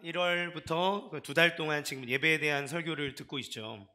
1월부터 2달 동안 지금 예배에 대한 설교를 듣고 있죠.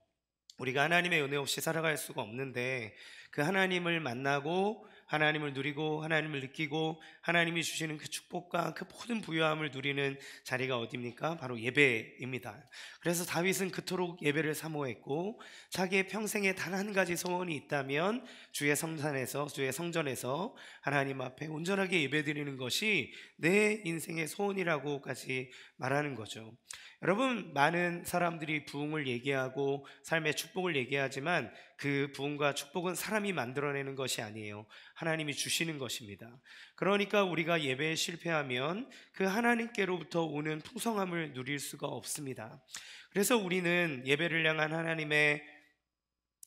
우리가 하나님의 은혜 없이 살아갈 수가 없는데 그 하나님을 만나고 하나님을 누리고 하나님을 느끼고 하나님이 주시는 그 축복과 그 모든 부요함을 누리는 자리가 어디입니까? 바로 예배입니다. 그래서 다윗은 그토록 예배를 사모했고 자기의 평생에 단 한 가지 소원이 있다면 주의 성산에서 주의 성전에서 하나님 앞에 온전하게 예배드리는 것이 내 인생의 소원이라고까지 말하는 거죠. 여러분, 많은 사람들이 부흥을 얘기하고 삶의 축복을 얘기하지만 그 부흥과 축복은 사람이 만들어내는 것이 아니에요. 하나님이 주시는 것입니다. 그러니까 우리가 예배에 실패하면 그 하나님께로부터 오는 풍성함을 누릴 수가 없습니다. 그래서 우리는 예배를 향한 하나님의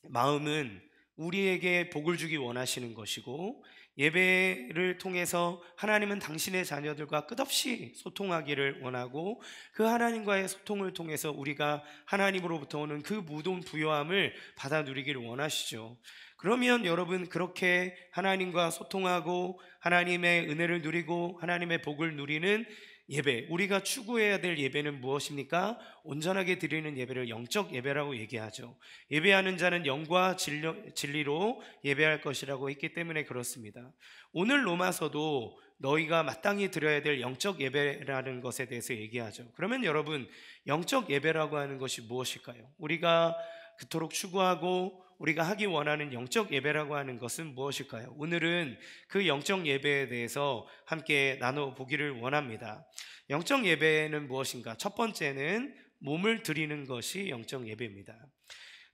마음은 우리에게 복을 주기 원하시는 것이고, 예배를 통해서 하나님은 당신의 자녀들과 끝없이 소통하기를 원하고, 그 하나님과의 소통을 통해서 우리가 하나님으로부터 오는 그 모든 부요함을 받아 누리기를 원하시죠. 그러면 여러분, 그렇게 하나님과 소통하고 하나님의 은혜를 누리고 하나님의 복을 누리는 예배, 우리가 추구해야 될 예배는 무엇입니까? 온전하게 드리는 예배를 영적 예배라고 얘기하죠. 예배하는 자는 영과 진리로 예배할 것이라고 했기 때문에 그렇습니다. 오늘 로마서도 너희가 마땅히 드려야 될 영적 예배라는 것에 대해서 얘기하죠. 그러면 여러분, 영적 예배라고 하는 것이 무엇일까요? 우리가 그토록 추구하고 우리가 하기 원하는 영적 예배라고 하는 것은 무엇일까요? 오늘은 그 영적 예배에 대해서 함께 나눠보기를 원합니다. 영적 예배는 무엇인가? 첫 번째는 몸을 드리는 것이 영적 예배입니다.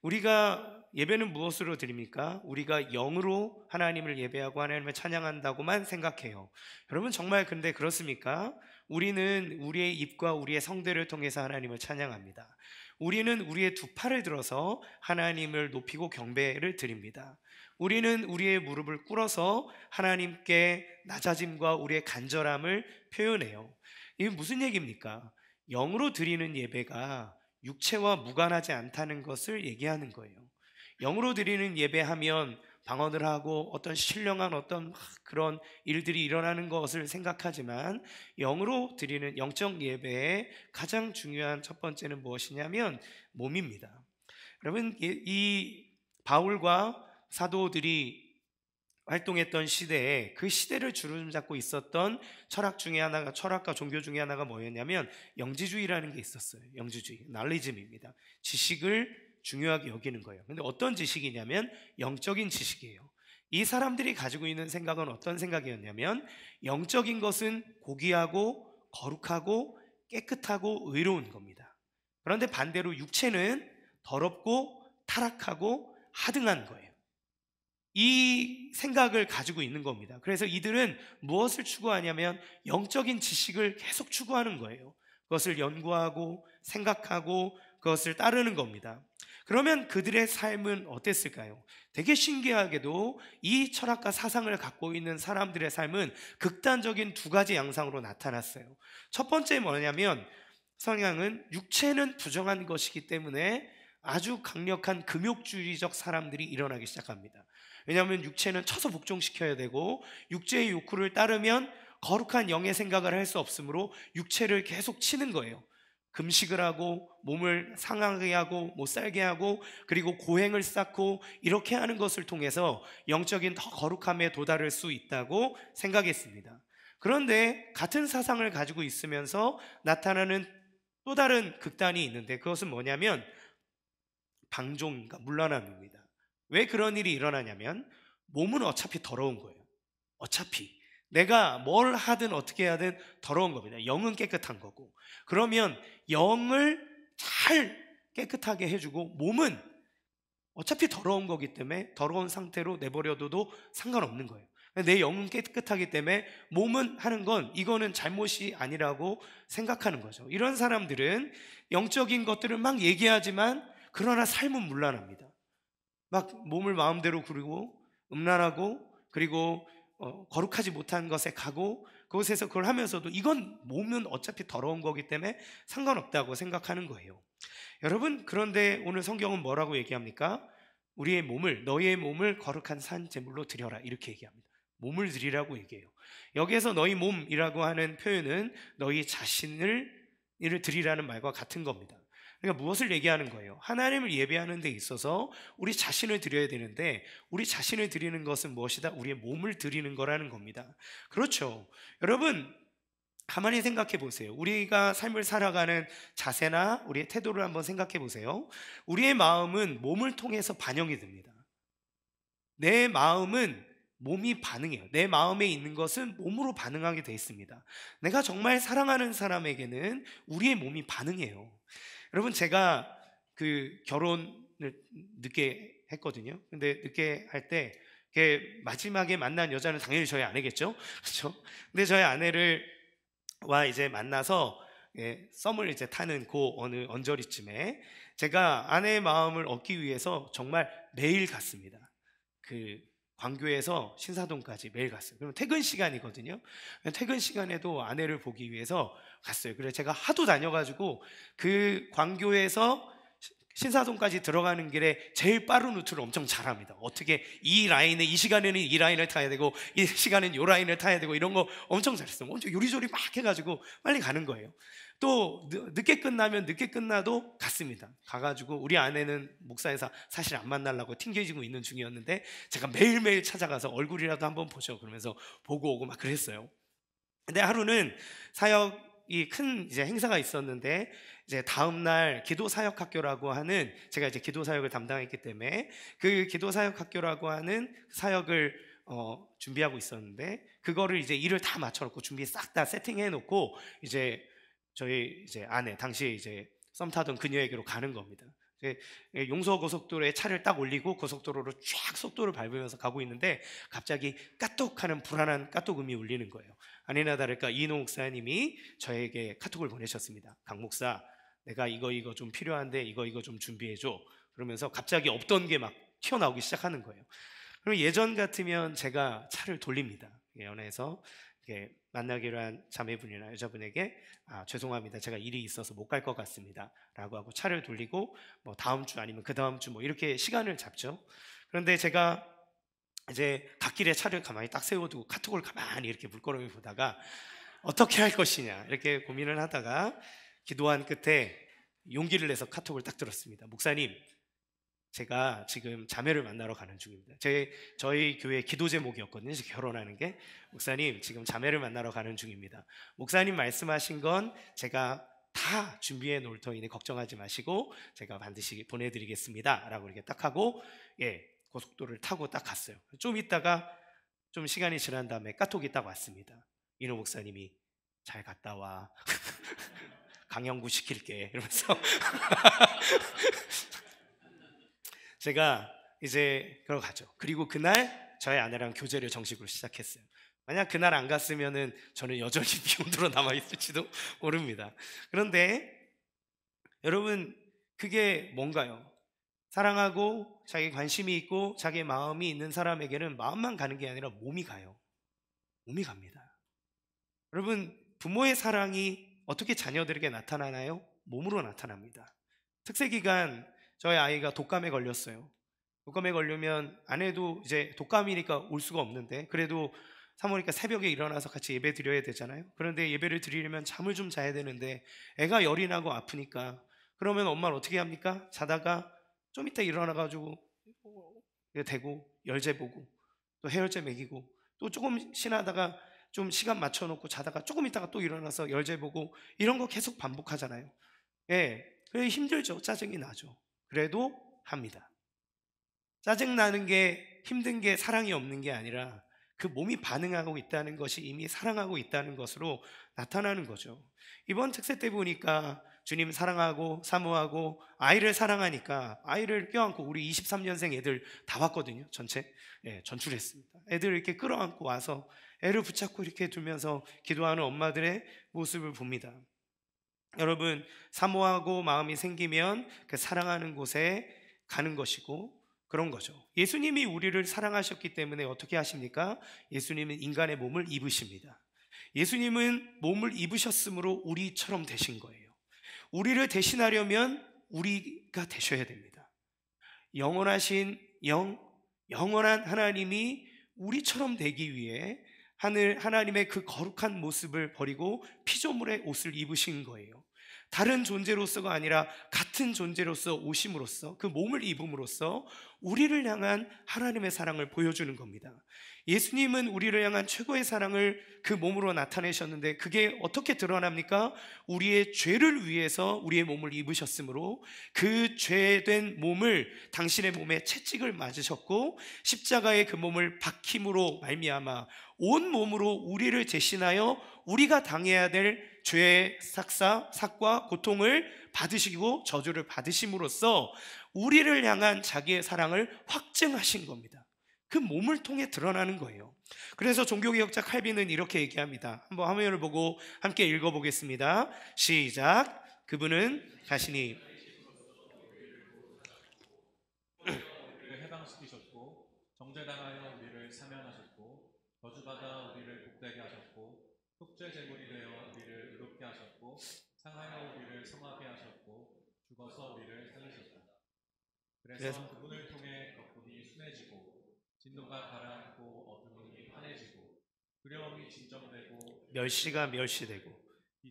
우리가 예배는 무엇으로 드립니까? 우리가 영으로 하나님을 예배하고 하나님을 찬양한다고만 생각해요. 여러분, 정말 근데 그렇습니까? 우리는 우리의 입과 우리의 성대를 통해서 하나님을 찬양합니다. 우리는 우리의 두 팔을 들어서 하나님을 높이고 경배를 드립니다. 우리는 우리의 무릎을 꿇어서 하나님께 낮아짐과 우리의 간절함을 표현해요. 이게 무슨 얘기입니까? 영으로 드리는 예배가 육체와 무관하지 않다는 것을 얘기하는 거예요. 영으로 드리는 예배하면 방언을 하고 어떤 신령한 어떤 그런 일들이 일어나는 것을 생각하지만, 영으로 드리는 영적 예배의 가장 중요한 첫 번째는 무엇이냐면 몸입니다. 여러분, 이 바울과 사도들이 활동했던 시대에 그 시대를 주름잡고 있었던 철학 중에 하나가, 철학과 종교 중에 하나가 뭐였냐면 영지주의라는 게 있었어요. 영지주의, 날리즘입니다. 지식을 중요하게 여기는 거예요. 근데 어떤 지식이냐면 영적인 지식이에요. 이 사람들이 가지고 있는 생각은 어떤 생각이었냐면, 영적인 것은 고귀하고 거룩하고 깨끗하고 의로운 겁니다. 그런데 반대로 육체는 더럽고 타락하고 하등한 거예요. 이 생각을 가지고 있는 겁니다. 그래서 이들은 무엇을 추구하냐면 영적인 지식을 계속 추구하는 거예요. 그것을 연구하고 생각하고 그것을 따르는 겁니다. 그러면 그들의 삶은 어땠을까요? 되게 신기하게도 이 철학과 사상을 갖고 있는 사람들의 삶은 극단적인 두 가지 양상으로 나타났어요. 첫 번째 뭐냐면, 성향은 육체는 부정한 것이기 때문에 아주 강력한 금욕주의적 사람들이 일어나기 시작합니다. 왜냐하면 육체는 쳐서 복종시켜야 되고 육체의 욕구를 따르면 거룩한 영의 생각을 할 수 없으므로 육체를 계속 치는 거예요. 금식을 하고 몸을 상하게 하고 못 살게 하고 그리고 고행을 쌓고 이렇게 하는 것을 통해서 영적인 더 거룩함에 도달할 수 있다고 생각했습니다. 그런데 같은 사상을 가지고 있으면서 나타나는 또 다른 극단이 있는데, 그것은 뭐냐면 방종과 물러남입니다. 왜 그런 일이 일어나냐면, 몸은 어차피 더러운 거예요. 어차피 내가 뭘 하든 어떻게 하든 더러운 겁니다. 영은 깨끗한 거고. 그러면 영을 잘 깨끗하게 해주고 몸은 어차피 더러운 거기 때문에 더러운 상태로 내버려둬도 상관없는 거예요. 내 영은 깨끗하기 때문에 몸은 하는 건 이거는 잘못이 아니라고 생각하는 거죠. 이런 사람들은 영적인 것들을 막 얘기하지만 그러나 삶은 문란합니다. 막 몸을 마음대로 구르고 음란하고 그리고 거룩하지 못한 것에 가고 그곳에서 그걸 하면서도 이건 몸은 어차피 더러운 거기 때문에 상관없다고 생각하는 거예요. 여러분, 그런데 오늘 성경은 뭐라고 얘기합니까? 우리의 몸을, 너희의 몸을 거룩한 산 제물로 드려라, 이렇게 얘기합니다. 몸을 드리라고 얘기해요. 여기에서 너희 몸이라고 하는 표현은 너희 자신을 이를 드리라는 말과 같은 겁니다. 그러니까 무엇을 얘기하는 거예요? 하나님을 예배하는 데 있어서 우리 자신을 드려야 되는데, 우리 자신을 드리는 것은 무엇이다? 우리의 몸을 드리는 거라는 겁니다. 그렇죠. 여러분, 가만히 생각해 보세요. 우리가 삶을 살아가는 자세나 우리의 태도를 한번 생각해 보세요. 우리의 마음은 몸을 통해서 반영이 됩니다. 내 마음은 몸이 반응해요. 내 마음에 있는 것은 몸으로 반응하게 되어 있습니다. 내가 정말 사랑하는 사람에게는 우리의 몸이 반응해요. 여러분, 제가 그 결혼을 늦게 했거든요. 근데 늦게 할 때 마지막에 만난 여자는 당연히 저희 아내겠죠. 그렇죠? 근데 저희 아내를 이제 만나서 썸을 이제 타는 그 어느 언저리쯤에 제가 아내의 마음을 얻기 위해서 정말 매일 갔습니다. 그 광교에서 신사동까지 매일 갔어요. 그럼 퇴근 시간이거든요. 퇴근 시간에도 아내를 보기 위해서 갔어요. 그래서 제가 하도 다녀가지고 그 광교에서 신사동까지 들어가는 길에 제일 빠른 루트를 엄청 잘합니다. 어떻게 이 시간에는 이 라인을 타야 되고 이 시간에는 이 라인을 타야 되고 이런 거 엄청 잘했어요. 엄청 요리조리 막 해가지고 빨리 가는 거예요. 또 늦게 끝나면 늦게 끝나도 갔습니다. 가가지고 우리 아내는 목사에서 사실 안 만나려고 튕겨지고 있는 중이었는데 제가 매일매일 찾아가서 얼굴이라도 한번 보죠 그러면서 보고 오고 막 그랬어요. 근데 하루는 사역이 큰 이제 행사가 있었는데 이제 다음날 기도사역학교라고 하는, 제가 이제 기도사역을 담당했기 때문에 그 기도사역학교라고 하는 사역을 준비하고 있었는데, 그거를 이제 일을 다 맞춰놓고 준비 싹 다 세팅해 놓고 이제 저희 이제 아내, 당시에 이제 썸 타던 그녀에게로 가는 겁니다. 용서고속도로에 차를 딱 올리고 고속도로로 쫙 속도를 밟으면서 가고 있는데 갑자기 까똑하는 불안한 까똑음이 울리는 거예요. 아니나 다를까 이인호 목사님이 저에게 카톡을 보내셨습니다. 강 목사, 내가 이거 좀 필요한데 이거 좀 준비해줘. 그러면서 갑자기 없던 게 막 튀어나오기 시작하는 거예요. 그럼 예전 같으면 제가 차를 돌립니다. 연애에서 만나기로 한 자매분이나 여자분에게 죄송합니다, 제가 일이 있어서 못 갈 것 같습니다 라고 하고 차를 돌리고 뭐 다음 주 아니면 그 다음 주 뭐 이렇게 시간을 잡죠. 그런데 제가 이제 갓길에 차를 가만히 딱 세워두고 카톡을 가만히 이렇게 물끄러미 보다가 어떻게 할 것이냐 이렇게 고민을 하다가 기도한 끝에 용기를 내서 카톡을 딱 들었습니다. 목사님, 제가 지금 자매를 만나러 가는 중입니다. 저희 교회 기도 제목이었거든요, 결혼하는 게. 목사님, 지금 자매를 만나러 가는 중입니다. 목사님 말씀하신 건 제가 다 준비해 놓을 터이니 걱정하지 마시고 제가 반드시 보내드리겠습니다 라고 이렇게 딱 하고 고속도로를 타고 딱 갔어요. 좀 있다가 좀 시간이 지난 다음에 카톡이 딱 왔습니다. 이노 목사님이 잘 갔다 와. 강영구 시킬게 이러면서 제가 이제 들어가죠. 그리고 그날 저희 아내랑 교제를 정식으로 시작했어요. 만약 그날 안 갔으면은 저는 여전히 비혼으로 남아 있을지도 모릅니다. 그런데 여러분, 그게 뭔가요? 사랑하고 자기 관심이 있고 자기 마음이 있는 사람에게는 마음만 가는 게 아니라 몸이 가요. 몸이 갑니다. 여러분, 부모의 사랑이 어떻게 자녀들에게 나타나나요? 몸으로 나타납니다. 특세기간 저희 아이가 독감에 걸렸어요. 독감에 걸리면 아내도 이제 독감이니까 올 수가 없는데 그래도 사모니까 새벽에 일어나서 같이 예배 드려야 되잖아요. 그런데 예배를 드리려면 잠을 좀 자야 되는데 애가 열이 나고 아프니까 그러면 엄마는 어떻게 합니까? 자다가 좀 이따 일어나가지고 대고 열재 보고 또 해열제 먹이고 또 조금 지나다가 좀 시간 맞춰놓고 자다가 조금 있다가 또 일어나서 열재 보고 이런 거 계속 반복하잖아요. 그래 힘들죠. 짜증이 나죠. 그래도 합니다. 짜증나는 게, 힘든 게 사랑이 없는 게 아니라 그 몸이 반응하고 있다는 것이 이미 사랑하고 있다는 것으로 나타나는 거죠. 이번 특세 때 보니까 주님 사랑하고 사모하고 아이를 사랑하니까 아이를 껴안고, 우리 23년생 애들 다 왔거든요. 전체 전출했습니다. 애들 이렇게 끌어안고 와서 애를 붙잡고 이렇게 두면서 기도하는 엄마들의 모습을 봅니다. 여러분, 사모하고 마음이 생기면 그 사랑하는 곳에 가는 것이고 그런 거죠. 예수님이 우리를 사랑하셨기 때문에 어떻게 하십니까? 예수님은 인간의 몸을 입으십니다. 예수님은 몸을 입으셨으므로 우리처럼 되신 거예요. 우리를 대신하려면 우리가 되셔야 됩니다. 영원하신 영원한 하나님이 우리처럼 되기 위해 하나님의 그 거룩한 모습을 버리고 피조물의 옷을 입으신 거예요. 다른 존재로서가 아니라 같은 존재로서 오심으로써 그 몸을 입음으로써 우리를 향한 하나님의 사랑을 보여주는 겁니다. 예수님은 우리를 향한 최고의 사랑을 그 몸으로 나타내셨는데 그게 어떻게 드러납니까? 우리의 죄를 위해서 우리의 몸을 입으셨으므로 그 죄된 몸을 당신의 몸에 채찍을 맞으셨고 십자가의 그 몸을 박힘으로 말미암아 온 몸으로 우리를 대신하여 우리가 당해야 될 죄의 삭과 고통을 받으시고 저주를 받으심으로써 우리를 향한 자기의 사랑을 확증하신 겁니다. 그 몸을 통해 드러나는 거예요. 그래서 종교개혁자 칼빈은 이렇게 얘기합니다. 한번 화면을 보고 함께 읽어보겠습니다. 시작. 그분은 자신이 우리를 해방시키셨고 정죄당하여 우리를 사면하셨고 저주받아 우리를 복되게 하셨고 속죄 제물이 되어 우리를 의롭게 하셨고 상하여 우리를 성하게 하셨고 죽어서 우리를 살리셨다. 그래서 그분을 통해 덕분이 순해지고 진노가 가라앉고 어둠이 환해지고 두려움이 진정되고 멸시가 멸시되고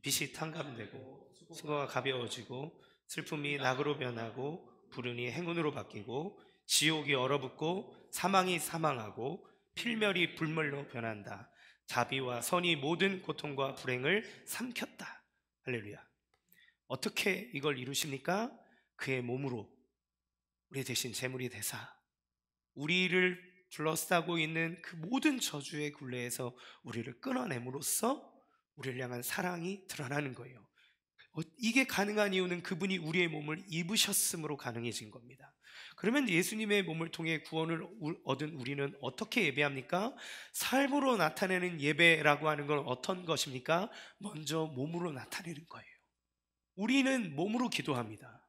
빛이 탕감되고 수고가 가벼워지고 슬픔이 낙으로 변하고 불운이 행운으로 바뀌고 지옥이 얼어붙고 사망이 사망하고 필멸이 불멸로 변한다. 자비와 선이 모든 고통과 불행을 삼켰다. 할렐루야. 어떻게 이걸 이루십니까? 그의 몸으로 우리 대신 제물이 되사 우리를 둘러싸고 있는 그 모든 저주의 굴레에서 우리를 끊어냄으로써 우리를 향한 사랑이 드러나는 거예요. 이게 가능한 이유는 그분이 우리의 몸을 입으셨으므로 가능해진 겁니다. 그러면 예수님의 몸을 통해 구원을 얻은 우리는 어떻게 예배합니까? 삶으로 나타내는 예배라고 하는 건 어떤 것입니까? 먼저 몸으로 나타내는 거예요. 우리는 몸으로 기도합니다.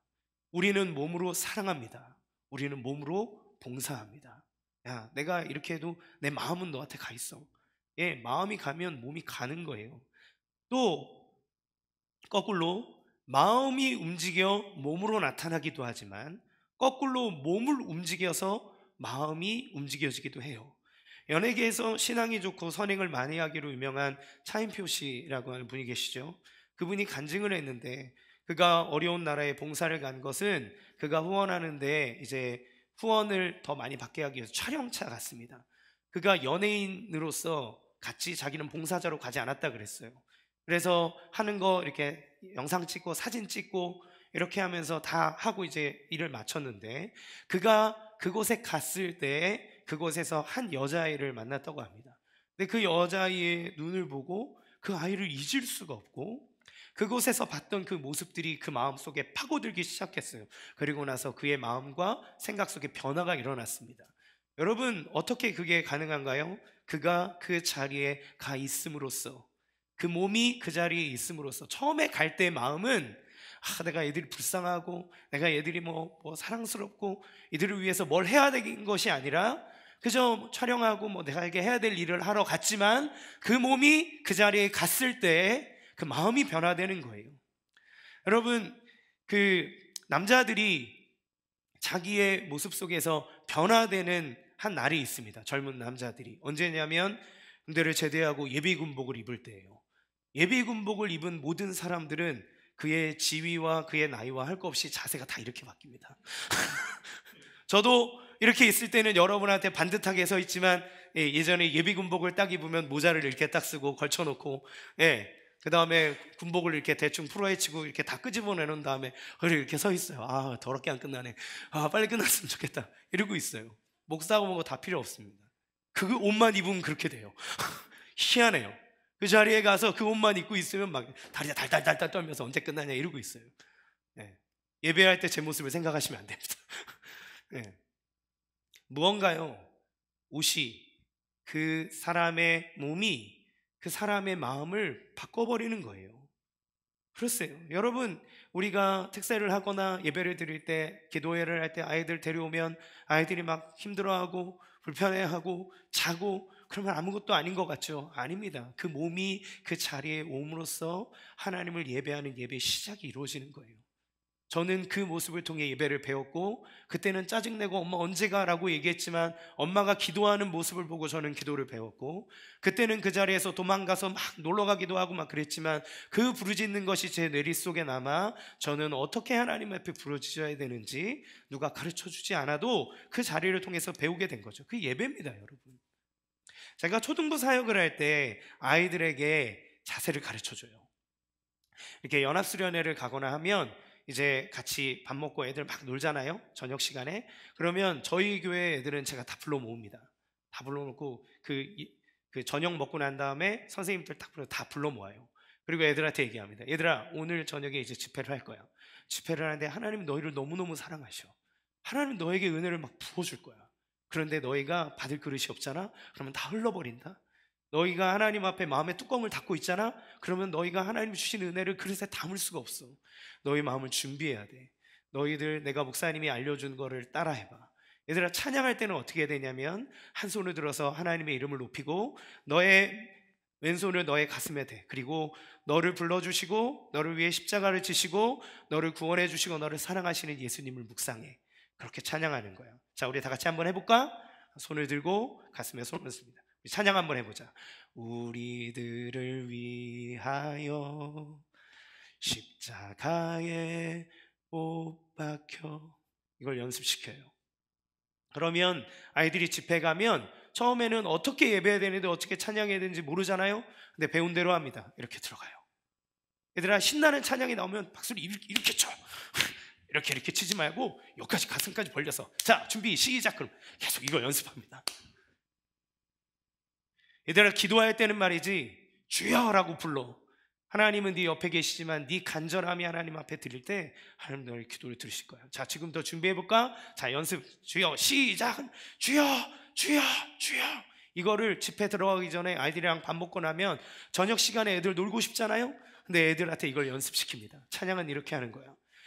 우리는 몸으로 사랑합니다. 우리는 몸으로 봉사합니다. 야, 내가 이렇게 해도 내 마음은 너한테 가 있어. 예, 마음이 가면 몸이 가는 거예요. 또 거꾸로 마음이 움직여 몸으로 나타나기도 하지만 거꾸로 몸을 움직여서 마음이 움직여지기도 해요. 연예계에서 신앙이 좋고 선행을 많이 하기로 유명한 차인표 씨라고 하는 분이 계시죠. 그분이 간증을 했는데 그가 어려운 나라에 봉사를 간 것은 그가 후원하는데 이제 후원을 더 많이 받게 하기 위해서 촬영차 갔습니다. 그가 연예인으로서 같이 자기는 봉사자로 가지 않았다 그랬어요. 그래서 하는 거 이렇게 영상 찍고 사진 찍고 이렇게 하면서 다 하고 이제 일을 마쳤는데 그가 그곳에 갔을 때 그곳에서 한 여자아이를 만났다고 합니다. 근데 그 여자아이의 눈을 보고 그 아이를 잊을 수가 없고 그곳에서 봤던 그 모습들이 그 마음속에 파고들기 시작했어요. 그리고 나서 그의 마음과 생각 속에 변화가 일어났습니다. 여러분, 어떻게 그게 가능한가요? 그가 그 자리에 가 있음으로써, 그 몸이 그 자리에 있음으로써, 처음에 갈 때 마음은 내가 애들이 불쌍하고 내가 애들이 뭐 사랑스럽고 이들을 위해서 뭘 해야 되는 것이 아니라 그저 촬영하고 내가 이게 해야 될 일을 하러 갔지만 그 몸이 그 자리에 갔을 때 그 마음이 변화되는 거예요. 여러분, 그 남자들이 자기의 모습 속에서 변화되는 한 날이 있습니다. 젊은 남자들이 언제냐면 군대를 제대하고 예비군복을 입을 때예요. 예비군복을 입은 모든 사람들은 그의 지위와 그의 나이와 할 것 없이 자세가 다 이렇게 바뀝니다. 저도 이렇게 있을 때는 여러분한테 반듯하게 서 있지만 예전에 예비군복을 딱 입으면 모자를 이렇게 딱 쓰고 걸쳐놓고 그 다음에 군복을 이렇게 대충 풀어헤치고 이렇게 다 끄집어내놓은 다음에 이렇게 서 있어요. 더럽게 안 끝나네. 빨리 끝났으면 좋겠다. 이러고 있어요. 목사하고 뭐고 다 필요 없습니다. 그 옷만 입으면 그렇게 돼요. 희한해요. 그 자리에 가서 그 옷만 입고 있으면 막 다리가 달달달달 떨면서 언제 끝나냐 이러고 있어요. 예배할 때 제 모습을 생각하시면 안 됩니다. 무언가요? 옷이 그 사람의 몸이 그 사람의 마음을 바꿔버리는 거예요. 그렇어요. 여러분, 우리가 특세를 하거나 예배를 드릴 때, 기도회를 할 때 아이들 데려오면 아이들이 막 힘들어하고 불편해하고 자고 그러면 아무것도 아닌 것 같죠? 아닙니다. 그 몸이 그 자리에 옴으로써 하나님을 예배하는 예배의 시작이 이루어지는 거예요. 저는 그 모습을 통해 예배를 배웠고, 그때는 짜증내고 엄마 언제 가라고 얘기했지만 엄마가 기도하는 모습을 보고 저는 기도를 배웠고, 그때는 그 자리에서 도망가서 막 놀러 가기도 하고 막 그랬지만 그 부르짖는 것이 제 뇌리 속에 남아 저는 어떻게 하나님 앞에 부르짖어야 되는지 누가 가르쳐 주지 않아도 그 자리를 통해서 배우게 된 거죠. 그 예배입니다, 여러분. 제가 초등부 사역을 할 때 아이들에게 자세를 가르쳐 줘요. 이렇게 연합수련회를 가거나 하면 이제 같이 밥 먹고 애들 막 놀잖아요, 저녁 시간에. 그러면 저희 교회 애들은 제가 다 불러 모읍니다. 다 불러놓고 그 저녁 먹고 난 다음에 선생님들 다 불러 모아요. 그리고 애들한테 얘기합니다. 얘들아, 오늘 저녁에 이제 집회를 할 거야. 집회를 하는데 하나님 너희를 너무너무 사랑하셔. 하나님 너에게 은혜를 막 부어줄 거야. 그런데 너희가 받을 그릇이 없잖아? 그러면 다 흘러버린다. 너희가 하나님 앞에 마음의 뚜껑을 닫고 있잖아? 그러면 너희가 하나님 주신 은혜를 그릇에 담을 수가 없어. 너희 마음을 준비해야 돼. 너희들 내가 목사님이 알려준 거를 따라해봐. 얘들아, 찬양할 때는 어떻게 해야 되냐면 한 손을 들어서 하나님의 이름을 높이고 너의 왼손을 너의 가슴에 대. 그리고 너를 불러주시고 너를 위해 십자가를 지시고 너를 구원해 주시고 너를 사랑하시는 예수님을 묵상해. 그렇게 찬양하는 거야. 자, 우리 다 같이 한번 해볼까? 손을 들고 가슴에 손을 씁니다. 찬양 한번 해보자. 우리들을 위하여 십자가에 못 박혀. 이걸 연습시켜요. 그러면 아이들이 집회 가면 처음에는 어떻게 예배해야 되는데 어떻게 찬양해야 되는지 모르잖아요. 근데 배운 대로 합니다. 이렇게 들어가요. 얘들아, 신나는 찬양이 나오면 박수를 이렇게 쳐. 이렇게 치지 말고 여기까지 가슴까지 벌려서 자, 준비 시작. 그럼 계속 이거 연습합니다. 얘들아, 기도할 때는 말이지 주여라고 불러. 하나님은 네 옆에 계시지만 네 간절함이 하나님 앞에 드릴 때 하나님 너의 기도를 들으실 거야. 자, 지금부터 준비해볼까? 자, 연습. 주여 시작. 주여 주여 주여. 이거를 집회 들어가기 전에 아이들이랑 밥 먹고 나면 저녁 시간에 애들 놀고 싶잖아요. 근데 애들한테 이걸 연습시킵니다. 찬양은 이렇게 하는 거야.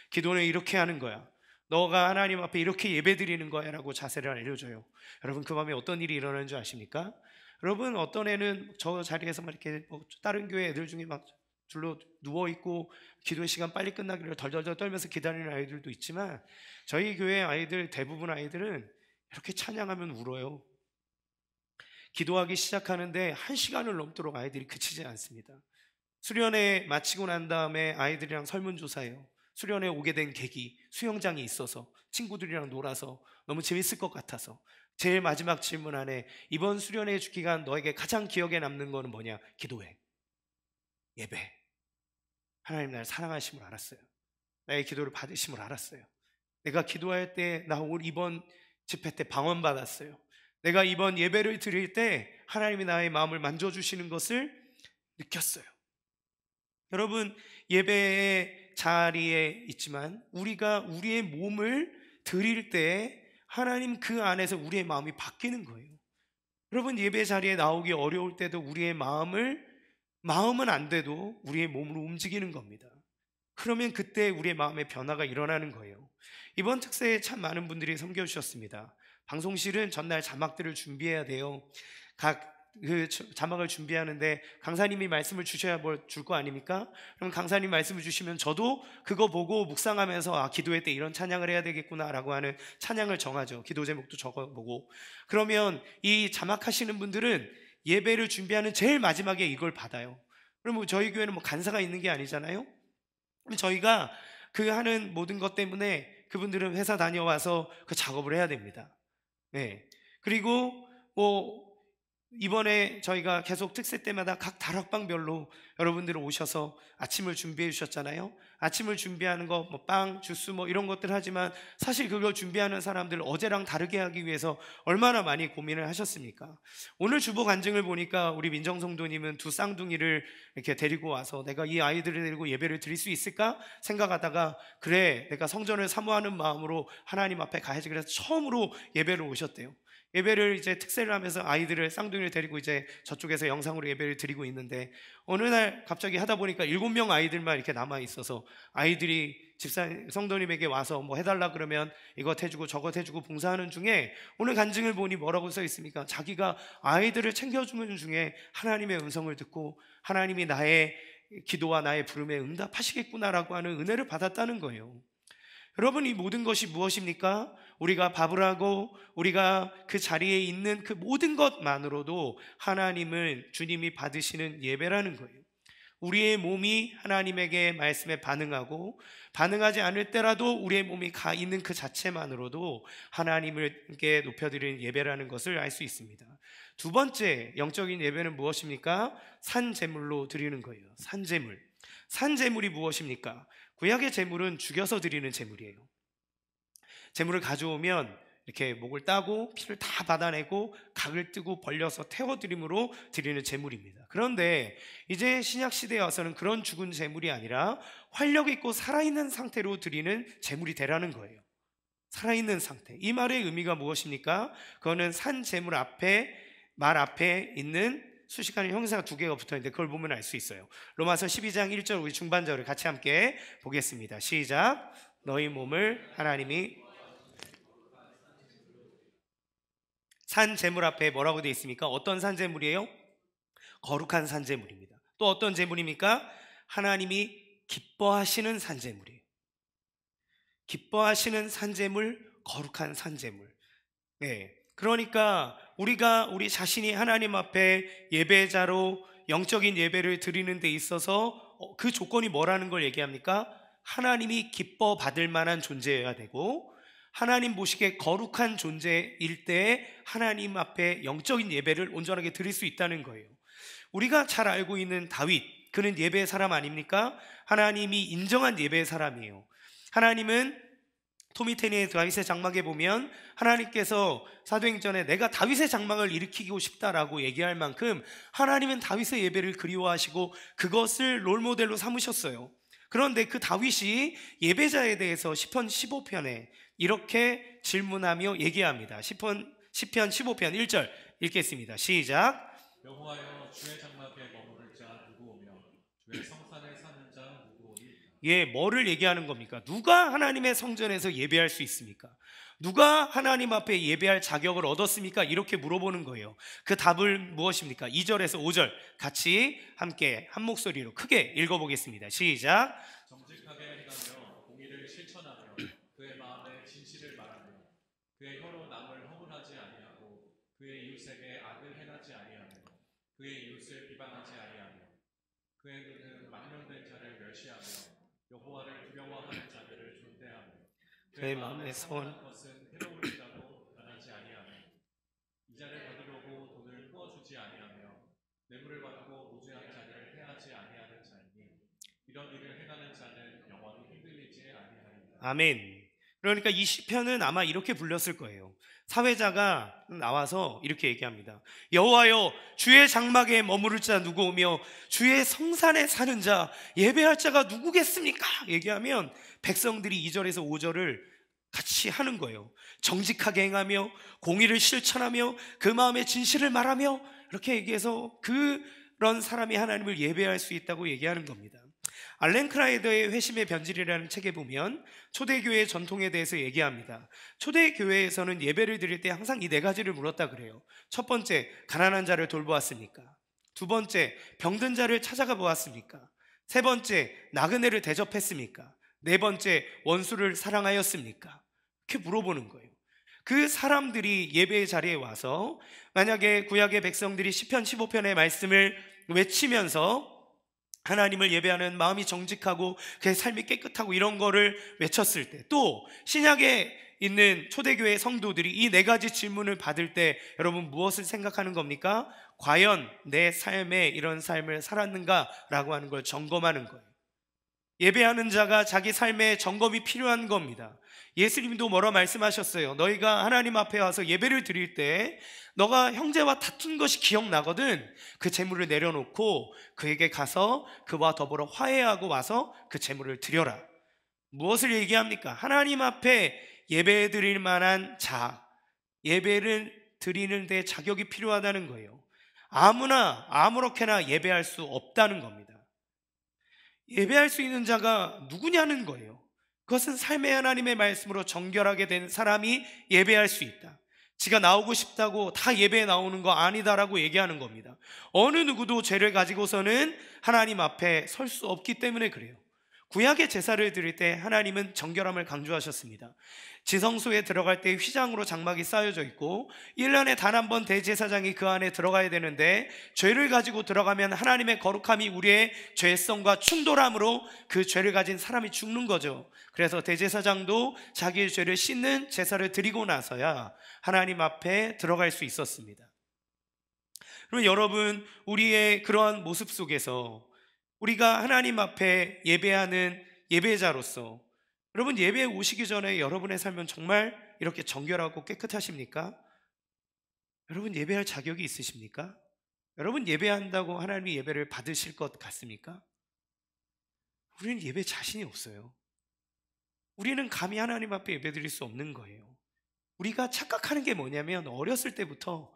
기도는 이렇게 하는 거야. 너가 하나님 앞에 이렇게 예배 드리는 거야 라고 자세를 알려줘요. 여러분, 그 밤에 어떤 일이 일어나는 줄 아십니까? 여러분, 어떤 애는 저 자리에서 막 이렇게 다른 교회 애들 중에 막 둘러 누워있고 기도의 시간 빨리 끝나기를 덜덜덜 떨면서 기다리는 아이들도 있지만 저희 교회 아이들, 대부분 아이들은 이렇게 찬양하면 울어요. 기도하기 시작하는데 1시간을 넘도록 아이들이 그치지 않습니다. 수련회 마치고 난 다음에 아이들이랑 설문조사해요. 수련회 오게 된 계기, 수영장이 있어서 친구들이랑 놀아서 너무 재밌을 것 같아서. 제일 마지막 질문 안에 이번 수련회 기간 너에게 가장 기억에 남는 거는 뭐냐? 기도회, 예배. 하나님 나를 사랑하심을 알았어요. 나의 기도를 받으심을 알았어요. 내가 기도할 때 나 이번 집회 때 방언받았어요. 내가 이번 예배를 드릴 때 하나님이 나의 마음을 만져주시는 것을 느꼈어요. 여러분, 예배의 자리에 있지만 우리가 우리의 몸을 드릴 때 하나님 그 안에서 우리의 마음이 바뀌는 거예요. 여러분, 예배 자리에 나오기 어려울 때도 우리의 마음은 안 돼도 우리의 몸으로 움직이는 겁니다. 그러면 그때 우리의 마음의 변화가 일어나는 거예요. 이번 특세에 참 많은 분들이 섬겨주셨습니다. 방송실은 전날 자막들을 준비해야 돼요. 각 그 자막을 준비하는데 강사님이 말씀을 주셔야 뭘 줄 거 아닙니까? 그럼 강사님 말씀을 주시면 저도 그거 보고 묵상하면서 기도회 때 이런 찬양을 해야 되겠구나 라고 하는 찬양을 정하죠. 기도 제목도 적어보고. 그러면 이 자막하시는 분들은 예배를 준비하는 제일 마지막에 이걸 받아요. 그럼 저희 교회는 뭐 간사가 있는 게 아니잖아요. 저희가 그 하는 모든 것 때문에 그분들은 회사 다녀와서 그 작업을 해야 됩니다. 네. 그리고 이번에 저희가 계속 특세 때마다 각 다락방별로 여러분들 오셔서 아침을 준비해 주셨잖아요. 아침을 준비하는 거 빵, 주스 이런 것들 하지만 사실 그걸 준비하는 사람들 어제랑 다르게 하기 위해서 얼마나 많이 고민을 하셨습니까? 오늘 주보 간증을 보니까 우리 민정성도님은 두 쌍둥이를 이렇게 데리고 와서 내가 이 아이들을 데리고 예배를 드릴 수 있을까 생각하다가 그래, 내가 성전을 사모하는 마음으로 하나님 앞에 가야지 그래서 처음으로 예배를 오셨대요. 예배를 이제 특세를 하면서 아이들을 쌍둥이를 데리고 이제 저쪽에서 영상으로 예배를 드리고 있는데 어느 날 갑자기 하다 보니까 7명 아이들만 이렇게 남아 있어서 아이들이 성도님에게 와서 뭐 해달라 그러면 이것 해주고 저것 해주고 봉사하는 중에 오늘 간증을 보니 뭐라고 써 있습니까? 자기가 아이들을 챙겨주는 중에 하나님의 음성을 듣고 하나님이 나의 기도와 나의 부름에 응답하시겠구나라고 하는 은혜를 받았다는 거예요. 여러분, 이 모든 것이 무엇입니까? 우리가 밥을 하고 우리가 그 자리에 있는 그 모든 것만으로도 하나님을 주님이 받으시는 예배라는 거예요. 우리의 몸이 하나님에게 말씀에 반응하고 반응하지 않을 때라도 우리의 몸이 가 있는 그 자체만으로도 하나님께 높여드리는 예배라는 것을 알 수 있습니다. 두 번째 영적인 예배는 무엇입니까? 산제물로 드리는 거예요. 산제물. 산제물이 무엇입니까? 구약의 제물은 죽여서 드리는 제물이에요. 제물을 가져오면 이렇게 목을 따고 피를 다 받아내고 각을 뜨고 벌려서 태워드림으로 드리는 제물입니다. 그런데 이제 신약시대에 와서는 그런 죽은 제물이 아니라 활력 있고 살아있는 상태로 드리는 제물이 되라는 거예요. 살아있는 상태. 이 말의 의미가 무엇입니까? 그거는 산 제물 앞에, 말 앞에 있는 수식하는 형사가 두 개가 붙어있는데 그걸 보면 알 수 있어요. 로마서 12장 1절 우리 중반절을 같이 함께 보겠습니다. 시작. 너희 몸을 하나님이 산 제물 앞에 뭐라고 되어 있습니까? 어떤 산 제물이에요? 거룩한 산 제물입니다. 또 어떤 제물입니까? 하나님이 기뻐하시는 산 제물이에요. 기뻐하시는 산 제물, 거룩한 산 제물. 네. 그러니까 우리 자신이 하나님 앞에 예배자로 영적인 예배를 드리는 데 있어서 그 조건이 뭐라는 걸 얘기합니까? 하나님이 기뻐 받을 만한 존재여야 되고 하나님 보시기에 거룩한 존재일 때 하나님 앞에 영적인 예배를 온전하게 드릴 수 있다는 거예요. 우리가 잘 알고 있는 다윗, 그는 예배의 사람 아닙니까? 하나님이 인정한 예배의 사람이에요. 하나님은 토미테니의 다윗의 장막에 보면 하나님께서 사도행전에 내가 다윗의 장막을 일으키고 싶다라고 얘기할 만큼 하나님은 다윗의 예배를 그리워하시고 그것을 롤모델로 삼으셨어요. 그런데 그 다윗이 예배자에 대해서 시편 15편에 이렇게 질문하며 얘기합니다. 시편 15편 1절 읽겠습니다. 시작. 여호와여 주의 장막에 머무를 자 누구 오며 주의 성산에 사는 자 누구 오니? 예, 뭐를 얘기하는 겁니까? 누가 하나님의 성전에서 예배할 수 있습니까? 누가 하나님 앞에 예배할 자격을 얻었습니까? 이렇게 물어보는 거예요. 그 답을 무엇입니까? 2절에서 5절 같이 함께 한 목소리로 크게 읽어보겠습니다. 시작. 정직하게 행하며 공의를 실천하며 그의 마음에 진실을 말하며 그의 혀로 남을 허물하지 아니하고 그의 이웃에게 악을 행하지 아니하며 그의 이웃을 비방하지 아니하며 그의 눈은 망령된 자를 멸시하며 여호와를 두려워하는 자들을 존대하며 그의 마음에 선한 것은 해로울지라도 변하지 아니하며 이자를 받으려고 돈을 부어주지 아니하며 뇌물을 받고 무죄한 자를 해하지 아니하는 자이니 이런 일을 행하는 자는 영원히 흔들리지 아니하리라. 아멘. 그러니까 이 시편은 아마 이렇게 불렸을 거예요. 사회자가 나와서 이렇게 얘기합니다. 여호와여 주의 장막에 머무를 자 누구 오며 주의 성산에 사는 자 예배할 자가 누구겠습니까? 얘기하면 백성들이 2절에서 5절을 같이 하는 거예요. 정직하게 행하며 공의를 실천하며 그 마음의 진실을 말하며 이렇게 얘기해서 그런 사람이 하나님을 예배할 수 있다고 얘기하는 겁니다. 알렌 크라이더의 회심의 변질이라는 책에 보면 초대교회의 전통에 대해서 얘기합니다. 초대교회에서는 예배를 드릴 때 항상 이 네 가지를 물었다 그래요. 첫 번째, 가난한 자를 돌보았습니까? 두 번째, 병든 자를 찾아가 보았습니까? 세 번째, 나그네를 대접했습니까? 네 번째, 원수를 사랑하였습니까? 이렇게 물어보는 거예요. 그 사람들이 예배의 자리에 와서 만약에 구약의 백성들이 시편 15편의 말씀을 외치면서 하나님을 예배하는 마음이 정직하고 그의 삶이 깨끗하고 이런 거를 외쳤을 때, 또 신약에 있는 초대교회 성도들이 이 네 가지 질문을 받을 때 여러분 무엇을 생각하는 겁니까? 과연 내 삶에 이런 삶을 살았는가? 라고 하는 걸 점검하는 거예요. 예배하는 자가 자기 삶에 점검이 필요한 겁니다. 예수님도 뭐라 말씀하셨어요? 너희가 하나님 앞에 와서 예배를 드릴 때 너가 형제와 다툰 것이 기억나거든. 그 재물을 내려놓고 그에게 가서 그와 더불어 화해하고 와서 그 재물을 드려라. 무엇을 얘기합니까? 하나님 앞에 예배 드릴 만한 자, 예배를 드리는 데 자격이 필요하다는 거예요. 아무나 아무렇게나 예배할 수 없다는 겁니다. 예배할 수 있는 자가 누구냐는 거예요. 그것은 삶의 하나님의 말씀으로 정결하게 된 사람이 예배할 수 있다. 지가 나오고 싶다고 다 예배에 나오는 거 아니다라고 얘기하는 겁니다. 어느 누구도 죄를 가지고서는 하나님 앞에 설 수 없기 때문에 그래요. 구약의 제사를 드릴 때 하나님은 정결함을 강조하셨습니다. 지성소에 들어갈 때 휘장으로 장막이 쌓여져 있고 1년에 단 한 번 대제사장이 그 안에 들어가야 되는데 죄를 가지고 들어가면 하나님의 거룩함이 우리의 죄성과 충돌함으로 그 죄를 가진 사람이 죽는 거죠. 그래서 대제사장도 자기의 죄를 씻는 제사를 드리고 나서야 하나님 앞에 들어갈 수 있었습니다. 그럼 여러분, 우리의 그러한 모습 속에서 우리가 하나님 앞에 예배하는 예배자로서, 여러분 예배에 오시기 전에 여러분의 삶은 정말 이렇게 정결하고 깨끗하십니까? 여러분 예배할 자격이 있으십니까? 여러분 예배한다고 하나님이 예배를 받으실 것 같습니까? 우리는 예배 자신이 없어요. 우리는 감히 하나님 앞에 예배드릴 수 없는 거예요. 우리가 착각하는 게 뭐냐면, 어렸을 때부터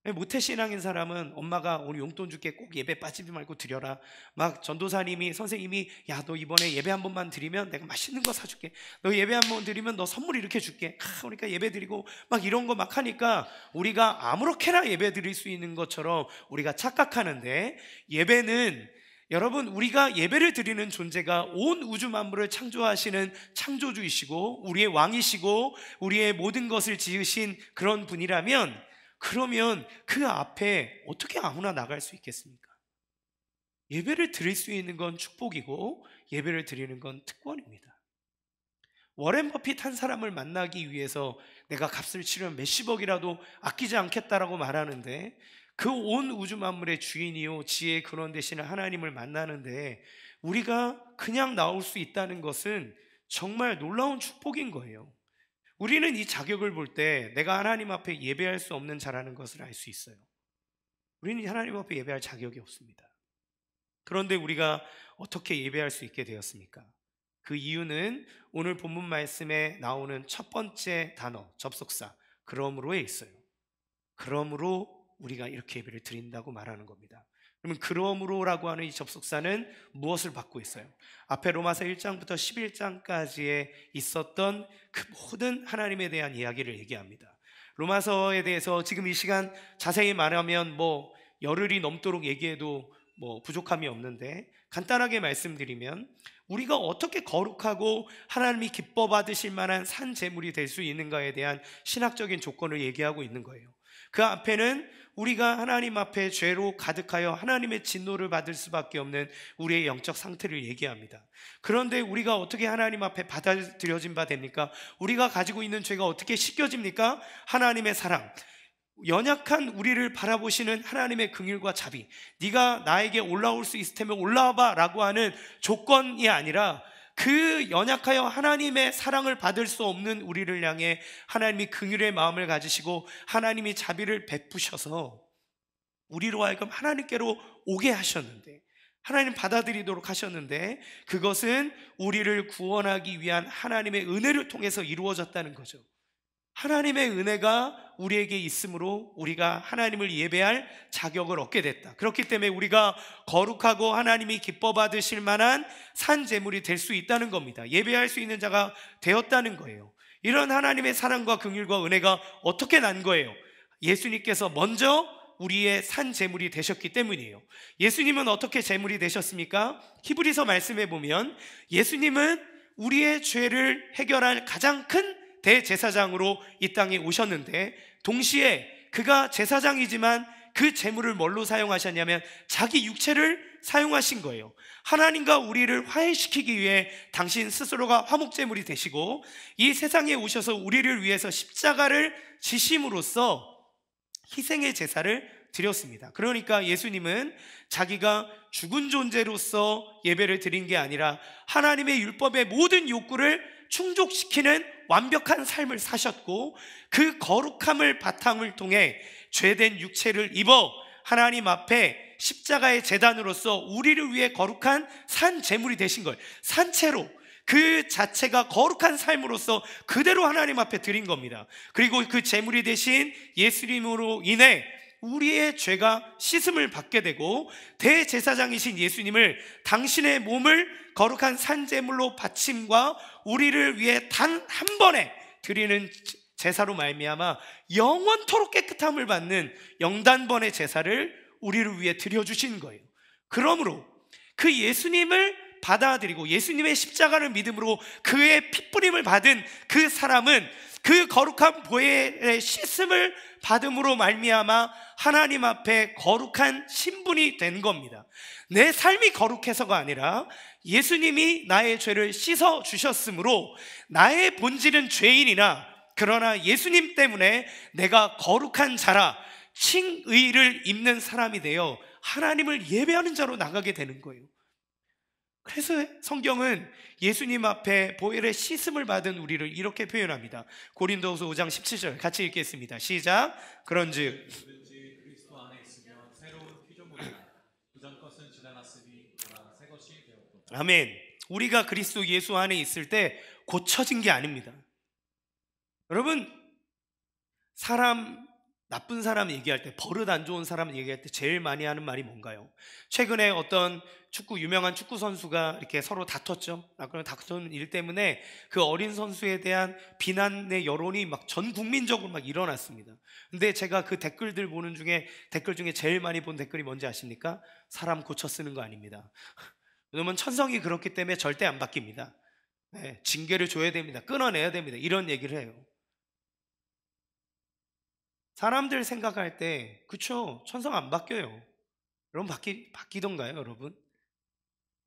모태신앙인 사람은 엄마가 오늘 용돈 줄게, 꼭 예배 빠지지 말고 드려라. 막 전도사님이, 선생님이, 야 너 이번에 예배 한 번만 드리면 내가 맛있는 거 사줄게. 너 예배 한 번 드리면 너 선물 이렇게 줄게. 그러니까 예배 드리고 막 이런 거 막 하니까 우리가 아무렇게나 예배 드릴 수 있는 것처럼 우리가 착각하는데, 예배는 여러분, 우리가 예배를 드리는 존재가 온 우주 만물을 창조하시는 창조주이시고 우리의 왕이시고 우리의 모든 것을 지으신 그런 분이라면, 그러면 그 앞에 어떻게 아무나 나갈 수 있겠습니까? 예배를 드릴 수 있는 건 축복이고 예배를 드리는 건 특권입니다. 워렌 버핏 한 사람을 만나기 위해서 내가 값을 치르면 몇십억이라도 아끼지 않겠다라고 말하는데, 그 온 우주 만물의 주인이요 지혜의 근원 되시는 하나님을 만나는데 우리가 그냥 나올 수 있다는 것은 정말 놀라운 축복인 거예요. 우리는 이 자격을 볼 때 내가 하나님 앞에 예배할 수 없는 자라는 것을 알 수 있어요. 우리는 하나님 앞에 예배할 자격이 없습니다. 그런데 우리가 어떻게 예배할 수 있게 되었습니까? 그 이유는 오늘 본문 말씀에 나오는 첫 번째 단어, 접속사 그러므로에 있어요. 그러므로 우리가 이렇게 예배를 드린다고 말하는 겁니다. 그러면 그러므로라고 하는 이 접속사는 무엇을 받고 있어요? 앞에 로마서 1장부터 11장까지에 있었던 그 모든 하나님에 대한 이야기를 얘기합니다. 로마서에 대해서 지금 이 시간 자세히 말하면 열흘이 넘도록 얘기해도 부족함이 없는데, 간단하게 말씀드리면 우리가 어떻게 거룩하고 하나님이 기뻐 받으실 만한 산 제물이 될 수 있는가에 대한 신학적인 조건을 얘기하고 있는 거예요. 그 앞에는 우리가 하나님 앞에 죄로 가득하여 하나님의 진노를 받을 수밖에 없는 우리의 영적 상태를 얘기합니다. 그런데 우리가 어떻게 하나님 앞에 받아들여진 바 됩니까? 우리가 가지고 있는 죄가 어떻게 씻겨집니까? 하나님의 사랑, 연약한 우리를 바라보시는 하나님의 긍휼과 자비, 네가 나에게 올라올 수 있을 테면 올라와봐 라고 하는 조건이 아니라, 그 연약하여 하나님의 사랑을 받을 수 없는 우리를 향해 하나님이 긍휼의 마음을 가지시고 하나님이 자비를 베푸셔서 우리로 하여금 하나님께로 오게 하셨는데, 하나님 받아들이도록 하셨는데, 그것은 우리를 구원하기 위한 하나님의 은혜를 통해서 이루어졌다는 거죠. 하나님의 은혜가 우리에게 있으므로 우리가 하나님을 예배할 자격을 얻게 됐다. 그렇기 때문에 우리가 거룩하고 하나님이 기뻐 받으실 만한 산 제물이 될 수 있다는 겁니다. 예배할 수 있는 자가 되었다는 거예요. 이런 하나님의 사랑과 긍휼과 은혜가 어떻게 난 거예요? 예수님께서 먼저 우리의 산 제물이 되셨기 때문이에요. 예수님은 어떻게 제물이 되셨습니까? 히브리서 말씀에 보면 예수님은 우리의 죄를 해결할 가장 큰 대제사장으로 이 땅에 오셨는데, 동시에 그가 제사장이지만 그 제물을 뭘로 사용하셨냐면 자기 육체를 사용하신 거예요. 하나님과 우리를 화해시키기 위해 당신 스스로가 화목제물이 되시고 이 세상에 오셔서 우리를 위해서 십자가를 지심으로써 희생의 제사를 드렸습니다. 그러니까 예수님은 자기가 죽은 존재로서 예배를 드린 게 아니라 하나님의 율법의 모든 욕구를 충족시키는 완벽한 삶을 사셨고, 그 거룩함을 바탕을 통해 죄된 육체를 입어 하나님 앞에 십자가의 제단으로서 우리를 위해 거룩한 산 제물이 되신 거예요. 산채로 그 자체가 거룩한 삶으로서 그대로 하나님 앞에 드린 겁니다. 그리고 그 제물이 되신 예수님으로 인해 우리의 죄가 씻음을 받게 되고, 대제사장이신 예수님을 당신의 몸을 거룩한 산제물로 바침과 우리를 위해 단 한 번에 드리는 제사로 말미암아 영원토록 깨끗함을 받는 영단번의 제사를 우리를 위해 드려주신 거예요. 그러므로 그 예수님을 받아들이고 예수님의 십자가를 믿음으로 그의 핏부림을 받은 그 사람은 그 거룩한 보혈의 씻음을 받음으로 말미암아 하나님 앞에 거룩한 신분이 된 겁니다. 내 삶이 거룩해서가 아니라 예수님이 나의 죄를 씻어 주셨으므로 나의 본질은 죄인이나 그러나 예수님 때문에 내가 거룩한 자라 칭의를 입는 사람이 되어 하나님을 예배하는 자로 나가게 되는 거예요. 그래서 성경은 예수님 앞에 보혈의 씻음을 받은 우리를 이렇게 표현합니다. 고린도후서 5장 17절 같이 읽겠습니다. 시작. 그런즉 누구든지 그리스도 안에 있으면 새로운 피조물이라 그전 것은 지나갔으니 보라 새 것이 되었도다. 아멘. 우리가 그리스도 예수 안에 있을 때 고쳐진 게 아닙니다. 여러분, 나쁜 사람 얘기할 때, 버릇 안 좋은 사람 얘기할 때 제일 많이 하는 말이 뭔가요? 최근에 어떤 유명한 축구 선수가 이렇게 서로 다퉜죠. 그런 다툰 일 때문에 그 어린 선수에 대한 비난의 여론이 막 전 국민적으로 막 일어났습니다. 근데 제가 그 댓글 중에 제일 많이 본 댓글이 뭔지 아십니까? 사람 고쳐 쓰는 거 아닙니다. 왜냐면 천성이 그렇기 때문에 절대 안 바뀝니다. 네, 징계를 줘야 됩니다. 끊어내야 됩니다. 이런 얘기를 해요. 사람들 생각할 때 그쵸, 천성 안 바뀌어요. 여러분 바뀌던가요 여러분?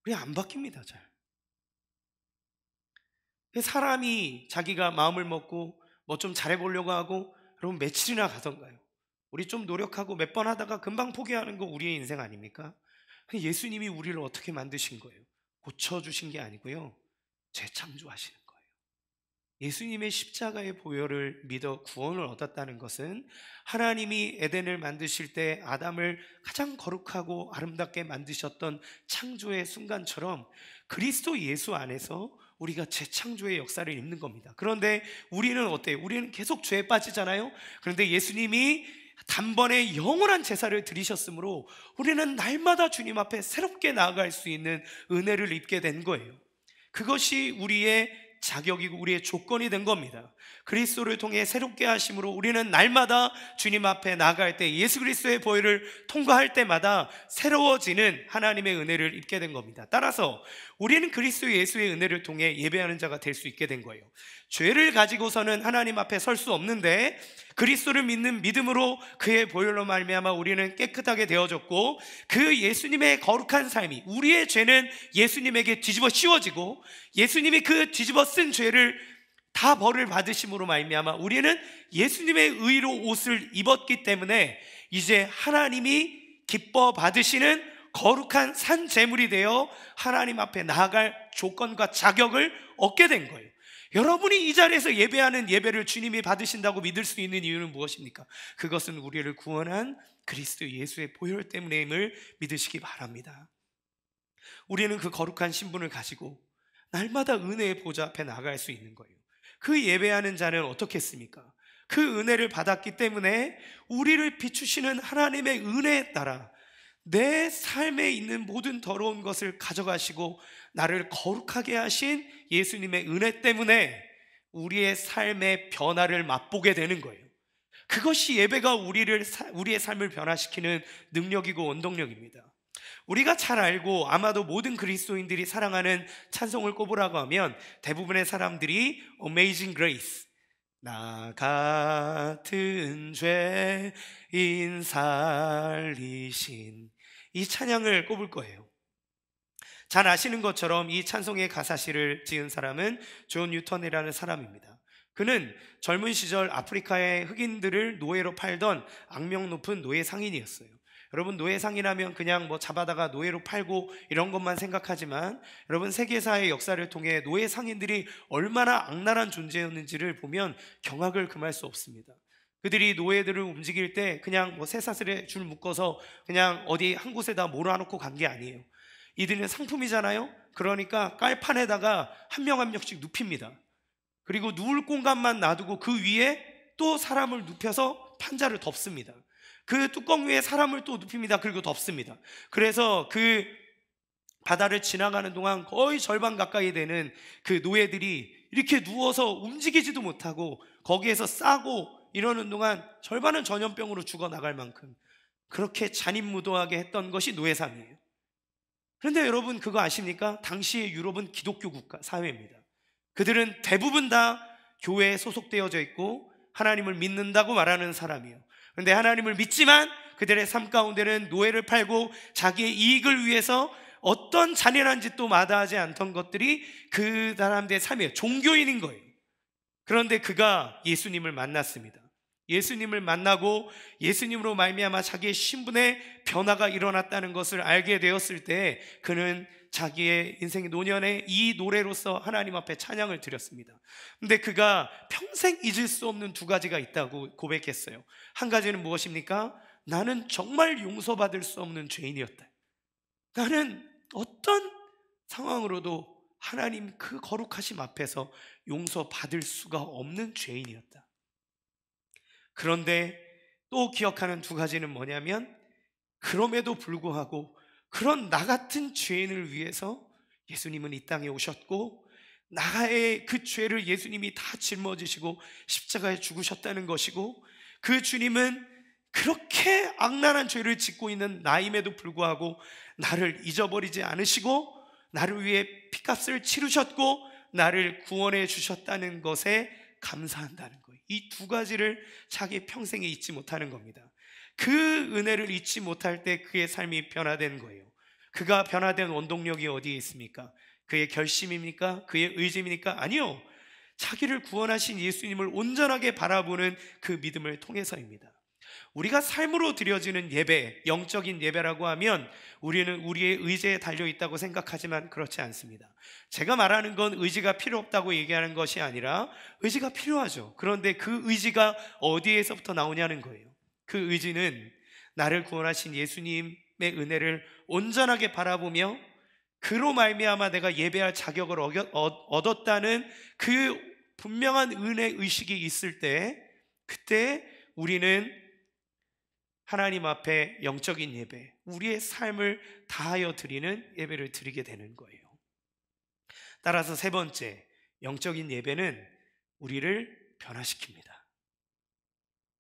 우리 안 바뀝니다. 잘. 사람이 자기가 마음을 먹고 뭐 좀 잘해보려고 하고 여러분 며칠이나 가던가요? 우리 좀 노력하고 몇 번 하다가 금방 포기하는 거 우리의 인생 아닙니까? 예수님이 우리를 어떻게 만드신 거예요? 고쳐주신 게 아니고요, 재창조하시는 거예요. 예수님의 십자가의 보혈을 믿어 구원을 얻었다는 것은 하나님이 에덴을 만드실 때 아담을 가장 거룩하고 아름답게 만드셨던 창조의 순간처럼 그리스도 예수 안에서 우리가 재창조의 역사를 입는 겁니다. 그런데 우리는 어때요? 우리는 계속 죄에 빠지잖아요. 그런데 예수님이 단번에 영원한 제사를 드리셨으므로 우리는 날마다 주님 앞에 새롭게 나아갈 수 있는 은혜를 입게 된 거예요. 그것이 우리의 자격이고 우리의 조건이 된 겁니다. 그리스도를 통해 새롭게 하심으로 우리는 날마다 주님 앞에 나아갈 때 예수 그리스도의 보혈을 통과할 때마다 새로워지는 하나님의 은혜를 입게 된 겁니다. 따라서 우리는 그리스도 예수의 은혜를 통해 예배하는 자가 될 수 있게 된 거예요. 죄를 가지고서는 하나님 앞에 설 수 없는데 그리스도를 믿는 믿음으로 그의 보혈로 말미암아 우리는 깨끗하게 되어졌고, 그 예수님의 거룩한 삶이, 우리의 죄는 예수님에게 뒤집어 씌워지고 예수님이 그 뒤집어 쓴 죄를 다 벌을 받으심으로 말미암아 우리는 예수님의 의로 옷을 입었기 때문에 이제 하나님이 기뻐 받으시는 거룩한 산 제물이 되어 하나님 앞에 나아갈 조건과 자격을 얻게 된 거예요. 여러분이 이 자리에서 예배하는 예배를 주님이 받으신다고 믿을 수 있는 이유는 무엇입니까? 그것은 우리를 구원한 그리스도 예수의 보혈 때문임을 믿으시기 바랍니다. 우리는 그 거룩한 신분을 가지고 날마다 은혜의 보좌 앞에 나갈 수 있는 거예요. 그 예배하는 자는 어떻겠습니까? 그 은혜를 받았기 때문에 우리를 비추시는 하나님의 은혜에 따라 내 삶에 있는 모든 더러운 것을 가져가시고 나를 거룩하게 하신 예수님의 은혜 때문에 우리의 삶의 변화를 맛보게 되는 거예요. 그것이 예배가 우리의 삶을 변화시키는 능력이고 원동력입니다. 우리가 잘 알고 아마도 모든 그리스도인들이 사랑하는 찬송을 꼽으라고 하면 대부분의 사람들이 Amazing Grace, 나 같은 죄인 살리신, 이 찬양을 꼽을 거예요. 잘 아시는 것처럼 이 찬송의 가사시를 지은 사람은 존 뉴턴이라는 사람입니다. 그는 젊은 시절 아프리카의 흑인들을 노예로 팔던 악명 높은 노예 상인이었어요. 여러분, 노예 상인하면 그냥 뭐 잡아다가 노예로 팔고 이런 것만 생각하지만 여러분, 세계사의 역사를 통해 노예 상인들이 얼마나 악랄한 존재였는지를 보면 경악을 금할 수 없습니다. 그들이 노예들을 움직일 때 그냥 뭐 쇠사슬에 줄 묶어서 그냥 어디 한 곳에다 몰아놓고 간 게 아니에요. 이들은 상품이잖아요. 그러니까 깔판에다가 한 명 한 명씩 눕힙니다. 그리고 누울 공간만 놔두고 그 위에 또 사람을 눕혀서 판자를 덮습니다. 그 뚜껑 위에 사람을 또 눕힙니다. 그리고 덮습니다. 그래서 그 바다를 지나가는 동안 거의 절반 가까이 되는 그 노예들이 이렇게 누워서 움직이지도 못하고 거기에서 싸고 이러는 동안 절반은 전염병으로 죽어나갈 만큼 그렇게 잔인무도하게 했던 것이 노예상이에요. 그런데 여러분 그거 아십니까? 당시의 유럽은 기독교 국가 사회입니다. 그들은 대부분 다 교회에 소속되어져 있고 하나님을 믿는다고 말하는 사람이에요. 그런데 하나님을 믿지만 그들의 삶 가운데는 노예를 팔고 자기의 이익을 위해서 어떤 잔인한 짓도 마다하지 않던 것들이 그 사람들의 삶이에요. 종교인인 거예요. 그런데 그가 예수님을 만났습니다. 예수님을 만나고 예수님으로 말미암아 자기의 신분의 변화가 일어났다는 것을 알게 되었을 때 그는 자기의 인생의 노년에 이 노래로서 하나님 앞에 찬양을 드렸습니다. 근데 그가 평생 잊을 수 없는 두 가지가 있다고 고백했어요. 한 가지는 무엇입니까? 나는 정말 용서받을 수 없는 죄인이었다. 나는 어떤 상황으로도 하나님 그 거룩하심 앞에서 용서받을 수가 없는 죄인이었다. 그런데 또 기억하는 두 가지는 뭐냐면 그럼에도 불구하고 그런 나 같은 죄인을 위해서 예수님은 이 땅에 오셨고 나의 그 죄를 예수님이 다 짊어지시고 십자가에 죽으셨다는 것이고 그 주님은 그렇게 악랄한 죄를 짓고 있는 나임에도 불구하고 나를 잊어버리지 않으시고 나를 위해 피값을 치르셨고 나를 구원해 주셨다는 것에 감사한다는 거예요. 이 두 가지를 자기 평생에 잊지 못하는 겁니다. 그 은혜를 잊지 못할 때 그의 삶이 변화된 거예요. 그가 변화된 원동력이 어디에 있습니까? 그의 결심입니까? 그의 의지입니까? 아니요. 자기를 구원하신 예수님을 온전하게 바라보는 그 믿음을 통해서입니다. 우리가 삶으로 드려지는 예배, 영적인 예배라고 하면 우리는 우리의 의지에 달려있다고 생각하지만 그렇지 않습니다. 제가 말하는 건 의지가 필요 없다고 얘기하는 것이 아니라 의지가 필요하죠. 그런데 그 의지가 어디에서부터 나오냐는 거예요. 그 의지는 나를 구원하신 예수님의 은혜를 온전하게 바라보며 그로 말미암아 내가 예배할 자격을 얻었다는 그 분명한 은혜 의식이 있을 때 그때 우리는 하나님 앞에 영적인 예배, 우리의 삶을 다하여 드리는 예배를 드리게 되는 거예요. 따라서 세 번째, 영적인 예배는 우리를 변화시킵니다.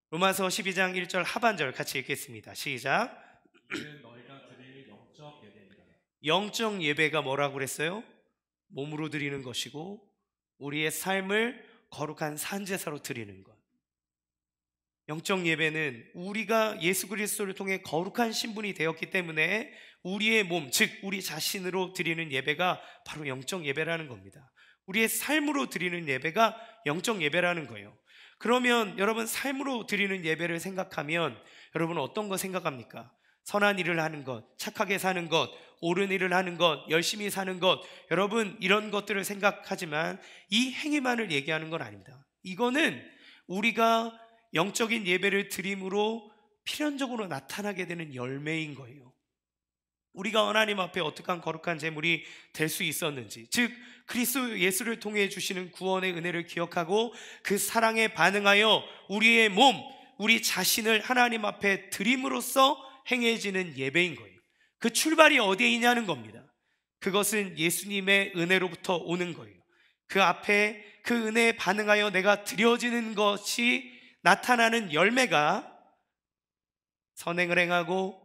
로마서 12장 1절 하반절 같이 읽겠습니다. 시작. 이는 너희가 드릴 영적 예배이다. 영적 예배가 뭐라고 그랬어요? 몸으로 드리는 것이고 우리의 삶을 거룩한 산제사로 드리는 것. 영적 예배는 우리가 예수 그리스도를 통해 거룩한 신분이 되었기 때문에 우리의 몸, 즉 우리 자신으로 드리는 예배가 바로 영적 예배라는 겁니다. 우리의 삶으로 드리는 예배가 영적 예배라는 거예요. 그러면 여러분 삶으로 드리는 예배를 생각하면 여러분 어떤 거 생각합니까? 선한 일을 하는 것, 착하게 사는 것, 옳은 일을 하는 것, 열심히 사는 것, 여러분 이런 것들을 생각하지만 이 행위만을 얘기하는 건 아닙니다. 이거는 우리가 영적인 예배를 드림으로 필연적으로 나타나게 되는 열매인 거예요. 우리가 하나님 앞에 어떠한 거룩한 제물이 될 수 있었는지, 즉 그리스도 예수를 통해 주시는 구원의 은혜를 기억하고 그 사랑에 반응하여 우리의 몸, 우리 자신을 하나님 앞에 드림으로써 행해지는 예배인 거예요. 그 출발이 어디에 있냐는 겁니다. 그것은 예수님의 은혜로부터 오는 거예요. 그 앞에 그 은혜에 반응하여 내가 드려지는 것이 나타나는 열매가 선행을 행하고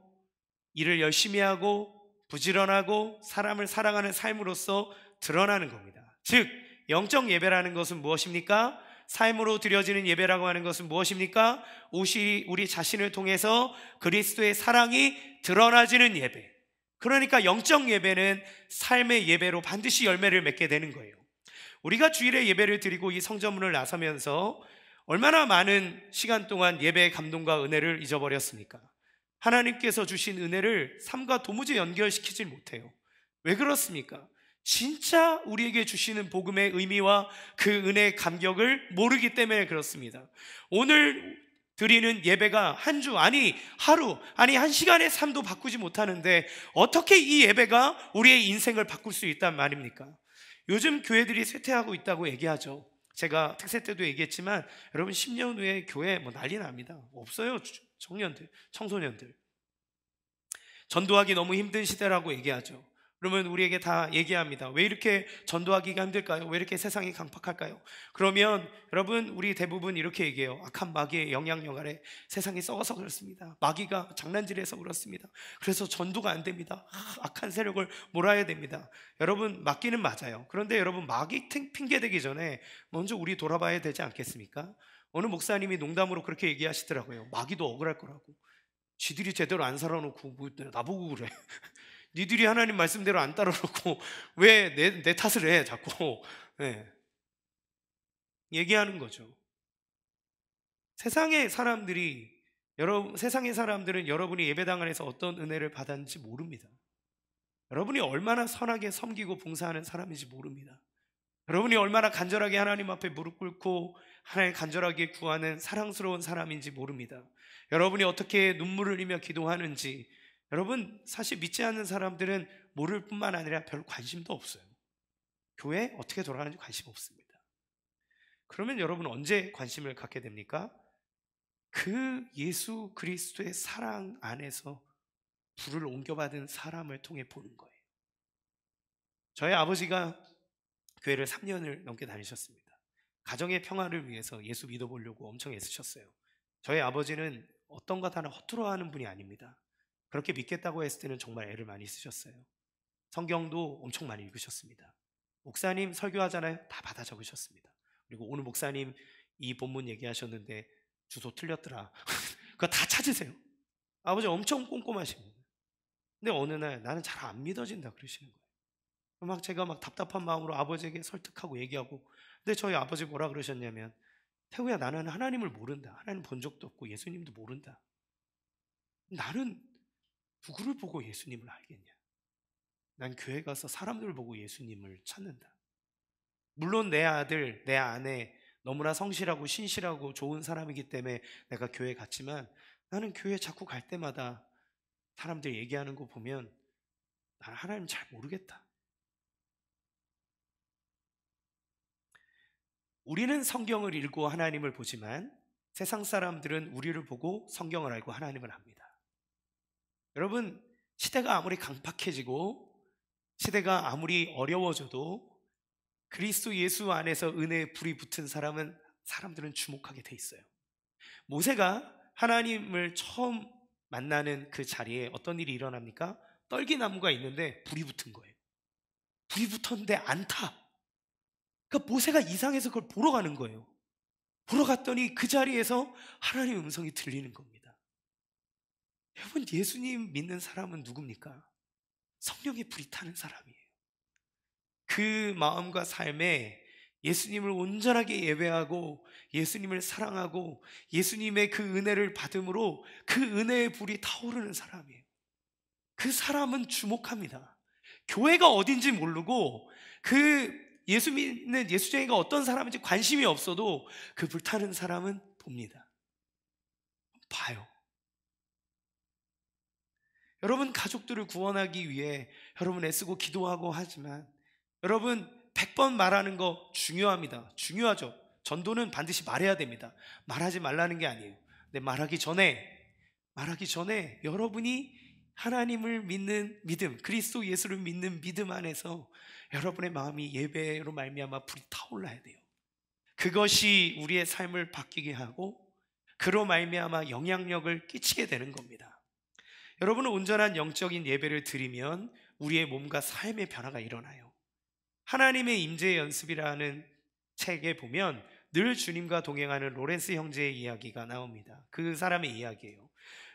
일을 열심히 하고 부지런하고 사람을 사랑하는 삶으로서 드러나는 겁니다. 즉 영적 예배라는 것은 무엇입니까? 삶으로 드려지는 예배라고 하는 것은 무엇입니까? 우리 자신을 통해서 그리스도의 사랑이 드러나지는 예배. 그러니까 영적 예배는 삶의 예배로 반드시 열매를 맺게 되는 거예요. 우리가 주일에 예배를 드리고 이 성전문을 나서면서 얼마나 많은 시간 동안 예배의 감동과 은혜를 잊어버렸습니까? 하나님께서 주신 은혜를 삶과 도무지 연결시키질 못해요. 왜 그렇습니까? 진짜 우리에게 주시는 복음의 의미와 그 은혜의 감격을 모르기 때문에 그렇습니다. 오늘 드리는 예배가 한 주, 아니 하루, 아니 한 시간의 삶도 바꾸지 못하는데 어떻게 이 예배가 우리의 인생을 바꿀 수 있단 말입니까? 요즘 교회들이 쇠퇴하고 있다고 얘기하죠. 제가 특세 때도 얘기했지만 여러분 10년 후에 교회 난리 납니다. 없어요. 청년들, 청소년들. 전도하기 너무 힘든 시대라고 얘기하죠. 그러면 우리에게 다 얘기합니다. 왜 이렇게 전도하기가 힘들까요? 왜 이렇게 세상이 강팍할까요? 그러면 여러분, 우리 대부분 이렇게 얘기해요. 악한 마귀의 영향력 아래 세상이 썩어서 그렇습니다. 마귀가 장난질해서 그렇습니다. 그래서 전도가 안 됩니다. 악한 세력을 몰아야 됩니다. 여러분, 맞기는 맞아요. 그런데 여러분, 마귀 핑계대기 전에 먼저 우리 돌아봐야 되지 않겠습니까? 어느 목사님이 농담으로 그렇게 얘기하시더라고요. 마귀도 억울할 거라고. 지들이 제대로 안 살아놓고 뭐 나보고 그래. 니들이 하나님 말씀대로 안 따라놓고 왜 내 탓을 해 자꾸. 네. 얘기하는 거죠. 세상의 사람들은 여러분이 예배당 안에서 어떤 은혜를 받았는지 모릅니다. 여러분이 얼마나 선하게 섬기고 봉사하는 사람인지 모릅니다. 여러분이 얼마나 간절하게 하나님 앞에 무릎 꿇고 하나님 간절하게 구하는 사랑스러운 사람인지 모릅니다. 여러분이 어떻게 눈물을 흘리며 기도하는지, 여러분, 사실 믿지 않는 사람들은 모를 뿐만 아니라 별 관심도 없어요. 교회 어떻게 돌아가는지 관심 없습니다. 그러면 여러분 언제 관심을 갖게 됩니까? 그 예수 그리스도의 사랑 안에서 불을 옮겨받은 사람을 통해 보는 거예요. 저희 아버지가 교회를 3년을 넘게 다니셨습니다. 가정의 평화를 위해서 예수 믿어보려고 엄청 애쓰셨어요. 저희 아버지는 어떤 것 하나 허투루 하는 분이 아닙니다. 그렇게 믿겠다고 했을 때는 정말 애를 많이 쓰셨어요. 성경도 엄청 많이 읽으셨습니다. 목사님 설교하잖아요. 다 받아 적으셨습니다. 그리고 오늘 목사님 이 본문 얘기하셨는데 주소 틀렸더라. 그거 다 찾으세요. 아버지 엄청 꼼꼼하십니다. 근데 어느 날 나는 잘 안 믿어진다 그러시는 거예요. 제가 답답한 마음으로 아버지에게 설득하고 얘기하고, 근데 저희 아버지 뭐라 그러셨냐면, 태우야, 나는 하나님을 모른다. 하나님 본 적도 없고 예수님도 모른다. 나는 누구를 보고 예수님을 알겠냐? 난 교회 가서 사람들 보고 예수님을 찾는다. 물론 내 아들, 내 아내 너무나 성실하고 신실하고 좋은 사람이기 때문에 내가 교회 갔지만, 나는 교회 자꾸 갈 때마다 사람들 얘기하는 거 보면 나는 하나님 잘 모르겠다. 우리는 성경을 읽고 하나님을 보지만 세상 사람들은 우리를 보고 성경을 알고 하나님을 압니다. 여러분, 시대가 아무리 강팍해지고 시대가 아무리 어려워져도 그리스도 예수 안에서 은혜의 불이 붙은 사람들은 주목하게 돼 있어요. 모세가 하나님을 처음 만나는 그 자리에 어떤 일이 일어납니까? 떨기나무가 있는데 불이 붙은 거예요. 불이 붙었는데 안 타. 그러니까 모세가 이상해서 그걸 보러 가는 거예요. 보러 갔더니 그 자리에서 하나님의 음성이 들리는 겁니다. 여러분, 예수님 믿는 사람은 누굽니까? 성령의 불이 타는 사람이에요. 그 마음과 삶에 예수님을 온전하게 예배하고 예수님을 사랑하고 예수님의 그 은혜를 받음으로 그 은혜의 불이 타오르는 사람이에요. 그 사람은 주목합니다. 교회가 어딘지 모르고 그 예수 믿는 예수쟁이가 어떤 사람인지 관심이 없어도 그 불타는 사람은 봅니다. 봐요. 여러분, 가족들을 구원하기 위해 여러분 애쓰고 기도하고 하지만, 여러분 100번 말하는 거 중요합니다. 중요하죠. 전도는 반드시 말해야 됩니다. 말하지 말라는 게 아니에요. 근데 말하기 전에 여러분이 하나님을 믿는 믿음, 그리스도 예수를 믿는 믿음 안에서 여러분의 마음이 예배로 말미암아 불이 타올라야 돼요. 그것이 우리의 삶을 바뀌게 하고 그로 말미암아 영향력을 끼치게 되는 겁니다. 여러분은 온전한 영적인 예배를 드리면 우리의 몸과 삶의 변화가 일어나요. 하나님의 임재의 연습이라는 책에 보면 늘 주님과 동행하는 로렌스 형제의 이야기가 나옵니다. 그 사람의 이야기예요.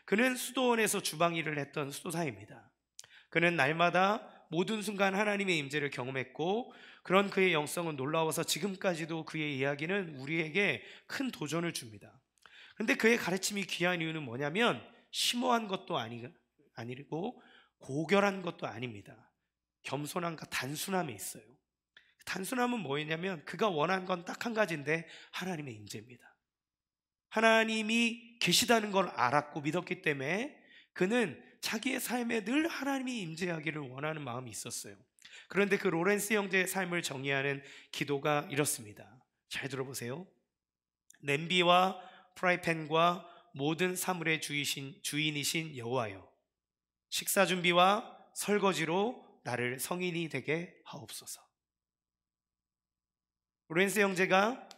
그는 수도원에서 주방 일을 했던 수도사입니다. 그는 날마다 모든 순간 하나님의 임재를 경험했고, 그런 그의 영성은 놀라워서 지금까지도 그의 이야기는 우리에게 큰 도전을 줍니다. 그런데 그의 가르침이 귀한 이유는 뭐냐면 심오한 것도 아니고 고결한 것도 아닙니다. 겸손함과 단순함에 있어요. 단순함은 뭐였냐면 그가 원한 건 딱 한 가지인데 하나님의 임재입니다. 하나님이 계시다는 걸 알았고 믿었기 때문에 그는 자기의 삶에 늘 하나님이 임재하기를 원하는 마음이 있었어요. 그런데 그 로렌스 형제의 삶을 정의하는 기도가 이렇습니다. 잘 들어보세요. 냄비와 프라이팬과 모든 사물의 주인이신 여호와여, 식사 준비와 설거지로 나를 성인이 되게 하옵소서. 로렌스 형제가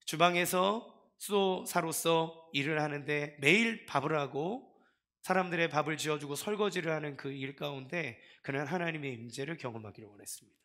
주방에서 수도사로서 일을 하는데 매일 밥을 하고 사람들의 밥을 지어주고 설거지를 하는 그 일 가운데 그는 하나님의 임재를 경험하기를 원했습니다.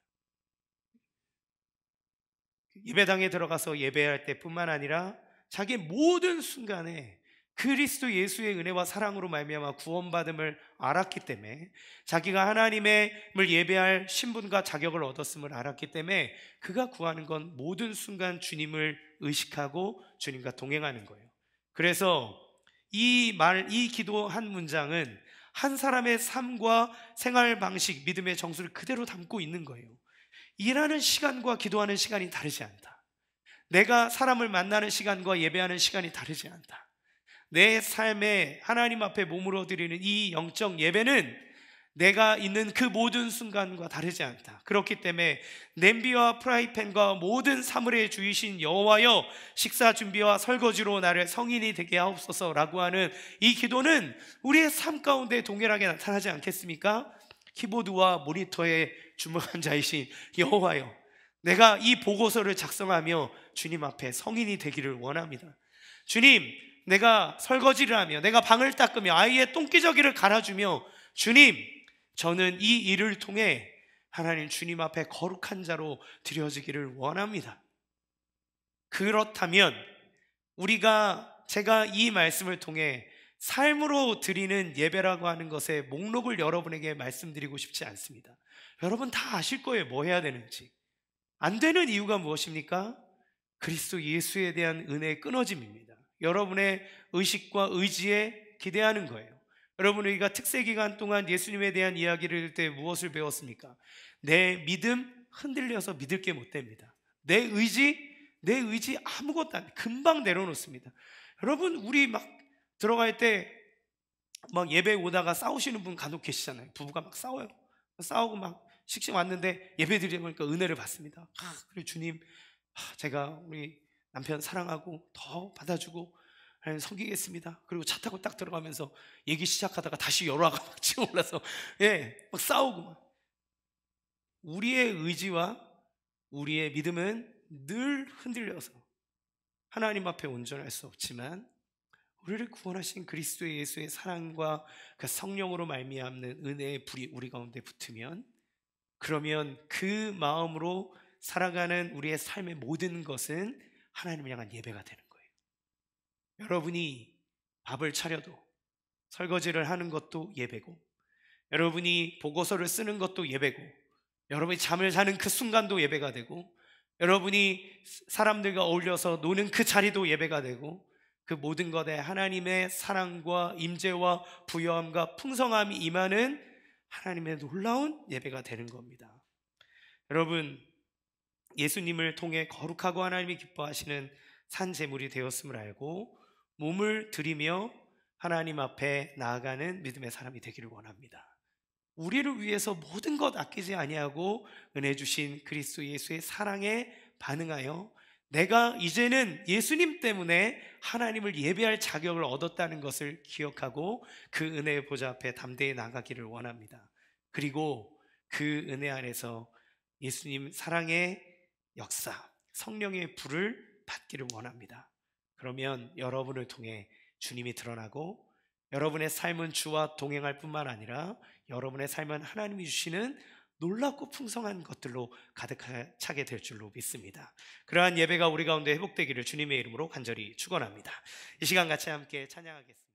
예배당에 들어가서 예배할 때뿐만 아니라 자기의 모든 순간에 그리스도 예수의 은혜와 사랑으로 말미암아 구원받음을 알았기 때문에, 자기가 하나님을 예배할 신분과 자격을 얻었음을 알았기 때문에 그가 구하는 건 모든 순간 주님을 의식하고 주님과 동행하는 거예요. 그래서 이 기도 한 문장은 한 사람의 삶과 생활 방식, 믿음의 정수를 그대로 담고 있는 거예요. 일하는 시간과 기도하는 시간이 다르지 않다. 내가 사람을 만나는 시간과 예배하는 시간이 다르지 않다. 내 삶에 하나님 앞에 몸으로 드리는 이 영적 예배는 내가 있는 그 모든 순간과 다르지 않다. 그렇기 때문에 냄비와 프라이팬과 모든 사물의 주이신 여호와여, 식사 준비와 설거지로 나를 성인이 되게 하옵소서라고 하는 이 기도는 우리의 삶 가운데 동일하게 나타나지 않겠습니까? 키보드와 모니터에 주목한 자이신 여호와여, 내가 이 보고서를 작성하며 주님 앞에 성인이 되기를 원합니다. 주님, 내가 설거지를 하며 내가 방을 닦으며 아이의 똥기저귀를 갈아주며 주님, 저는 이 일을 통해 하나님 주님 앞에 거룩한 자로 드려지기를 원합니다. 그렇다면 제가 이 말씀을 통해 삶으로 드리는 예배라고 하는 것의 목록을 여러분에게 말씀드리고 싶지 않습니다. 여러분 다 아실 거예요, 뭐 해야 되는지. 안 되는 이유가 무엇입니까? 그리스도 예수에 대한 은혜의 끊어짐입니다. 여러분의 의식과 의지에 기대하는 거예요. 여러분, 우리가 특세 기간 동안 예수님에 대한 이야기를 할 때 무엇을 배웠습니까? 내 믿음 흔들려서 믿을 게 못 됩니다. 내 의지 아무것도 안 돼. 금방 내려놓습니다. 여러분, 우리 막 들어갈 때 막 예배 오다가 싸우시는 분 간혹 계시잖아요. 부부가 막 싸워요. 싸우고 막 식식 왔는데 예배 드리니까 은혜를 받습니다. 그래 주님, 제가 우리 남편 사랑하고 더 받아주고 섬기겠습니다. 그리고 차 타고 딱 들어가면서 얘기 시작하다가 다시 열화가 막 치고 올라서 막 싸우고 막. 우리의 의지와 우리의 믿음은 늘 흔들려서 하나님 앞에 온전할 수 없지만, 우리를 구원하신 그리스도 예수의 사랑과 그 성령으로 말미암는 은혜의 불이 우리 가운데 붙으면, 그러면 그 마음으로 살아가는 우리의 삶의 모든 것은 하나님을 향한 예배가 되는 거예요. 여러분이 밥을 차려도, 설거지를 하는 것도 예배고, 여러분이 보고서를 쓰는 것도 예배고, 여러분이 잠을 자는 그 순간도 예배가 되고, 여러분이 사람들과 어울려서 노는 그 자리도 예배가 되고, 그 모든 것에 하나님의 사랑과 임재와 부여함과 풍성함이 임하는 하나님의 놀라운 예배가 되는 겁니다. 여러분, 예수님을 통해 거룩하고 하나님이 기뻐하시는 산제물이 되었음을 알고 몸을 드리며 하나님 앞에 나아가는 믿음의 사람이 되기를 원합니다. 우리를 위해서 모든 것 아끼지 아니하고 은혜 주신 그리스도 예수의 사랑에 반응하여 내가 이제는 예수님 때문에 하나님을 예배할 자격을 얻었다는 것을 기억하고 그 은혜의 보좌 앞에 담대히 나가기를 원합니다. 그리고 그 은혜 안에서 예수님 사랑의 역사, 성령의 불을 받기를 원합니다. 그러면 여러분을 통해 주님이 드러나고, 여러분의 삶은 주와 동행할 뿐만 아니라 여러분의 삶은 하나님이 주시는 놀랍고 풍성한 것들로 가득 차게 될 줄로 믿습니다. 그러한 예배가 우리 가운데 회복되기를 주님의 이름으로 간절히 축원합니다. 이 시간 같이 함께 찬양하겠습니다.